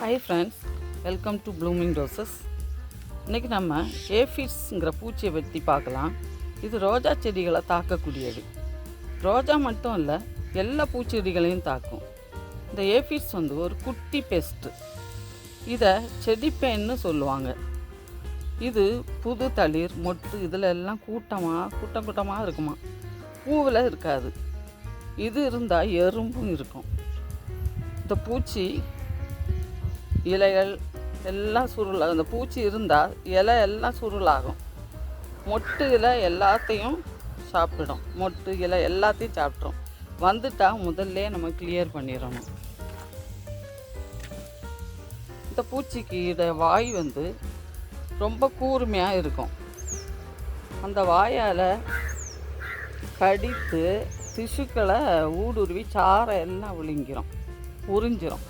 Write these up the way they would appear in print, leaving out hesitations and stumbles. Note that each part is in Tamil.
Hi friends, welcome to blooming roses. இன்றைக்கி நம்ம ஏஃபிட்ஸுங்கிற பூச்சியை பற்றி பார்க்கலாம். இது ரோஜா செடிகளை தாக்கக்கூடியது. ரோஜா மட்டும் இல்லை, எல்லா பூச்செடிகளையும் தாக்கும். இந்த ஏஃபிட்ஸ் ஒரு குட்டி பெஸ்ட்டு. இதை செடிப்பேன்னு சொல்லுவாங்க. இது புது தளிர், மொட்டு இதில் எல்லாம் கூட்டமாக இருக்குமா. பூவில் இருக்காது. இது இருந்தால் எறும்பும் இருக்கும். இந்த பூச்சி இலைகள் எல்லாம் சுருளாகும். அந்த பூச்சி இருந்தால் இலை எல்லாம் சுருளாகும். மொட்டு இலை எல்லாத்தையும் சாப்பிடும். மொட்டு இலை எல்லாத்தையும் சாப்பிட்றோம். வந்துட்டால் முதல்ல நம்ம கிளியர் பண்ணிடணும். இந்த பூச்சிக்கு வாய் ரொம்ப கூர்மையாக இருக்கும். அந்த வாயால் கடித்து திசுக்களை ஊடுருவி சாரை எல்லாம் உறிஞ்சிரும்.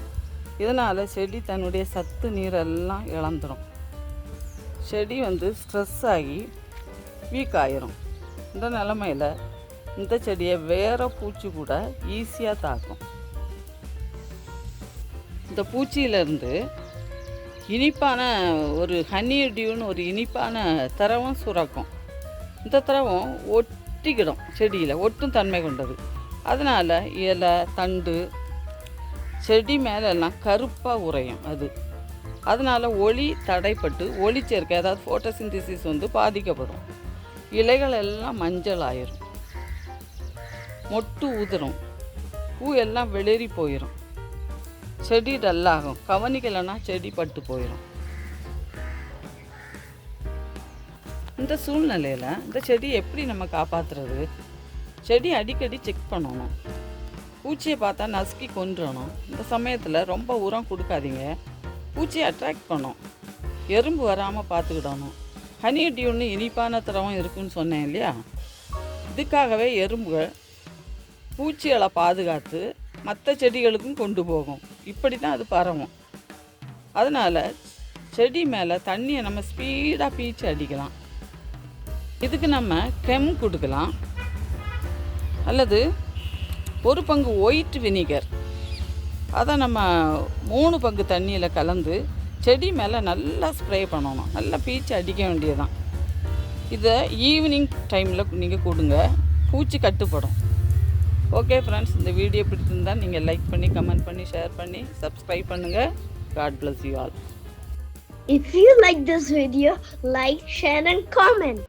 இதனால் செடி தன்னுடைய சத்து நீரெல்லாம் இழந்துடும். செடி ஸ்ட்ரெஸ் ஆகி வீக் ஆயிரும். இந்த நிலமையில் இந்த செடியை வேறு பூச்சி கூட ஈஸியாக தாக்கும். இந்த பூச்சியிலேருந்து இனிப்பான ஒரு ஹனி டியூன்னு ஒரு இனிப்பான திரவம் சுரக்கும். இந்த திரவம் ஒட்டிக்கிடும். செடியில் ஒட்டும் தன்மை கொண்டது. அதனால் இலை தண்டு செடி மேலெல்லாம் கருப்பாக உறையும். அதனால் ஒளி தடைப்பட்டு ஒளிச்சேர்க்கை, அதாவது ஃபோட்டோசிந்தசிஸ் பாதிக்கப்படும். இலைகள் எல்லாம் மஞ்சள் ஆயிரும். மொட்டு உதிரும். பூ எல்லாம் வெளிரி போயிடும். செடி டல்லாகும். கவனிக்கலைன்னா செடி பட்டு போயிடும். இந்த சூழ்நிலையில் இந்த செடி எப்படி நம்ம காப்பாற்றுறது? செடி அடிக்கடி செக் பண்ணணும். பூச்சியை பார்த்தா நசுக்கி கொன்றணும். இந்த சமயத்தில் ரொம்ப உரம் கொடுக்காதீங்க. பூச்சியை அட்ராக்ட் பண்ணும். எறும்பு வராமல் பார்த்துக்கிடணும். ஹனி டியூன்னு இனிப்பான திரவம் இருக்குன்னு சொன்னேன் இல்லையா? இதுக்காகவே எறும்புகள் பூச்சிகளை பாதுகாத்து மற்ற செடிகளுக்கும் கொண்டு போகும். இப்படி தான் அது பரவும். அதனால் செடி மேலே தண்ணியை நம்ம ஸ்பீடாக பீச்சு அடிக்கலாம். இதுக்கு நம்ம கெம் கொடுக்கலாம். அல்லது 1 பங்கு ஒயிட் வினிகர், அதை நம்ம 3 பங்கு தண்ணியில் கலந்து செடி மேலே நல்லா ஸ்ப்ரே பண்ணணும். நல்லா பீச்சு அடிக்க வேண்டியதுதான். இதை ஈவினிங் டைமில் நீங்கள் கொடுங்க. பூச்சி கட்டுப்படும். ஓகே ஃப்ரெண்ட்ஸ், இந்த வீடியோ பிடிச்சிருந்தால் நீங்கள் லைக் பண்ணி, கமெண்ட் பண்ணி, ஷேர் பண்ணி, சப்ஸ்கிரைப் பண்ணுங்கள். God bless you all. If you like this video, like, share and comment.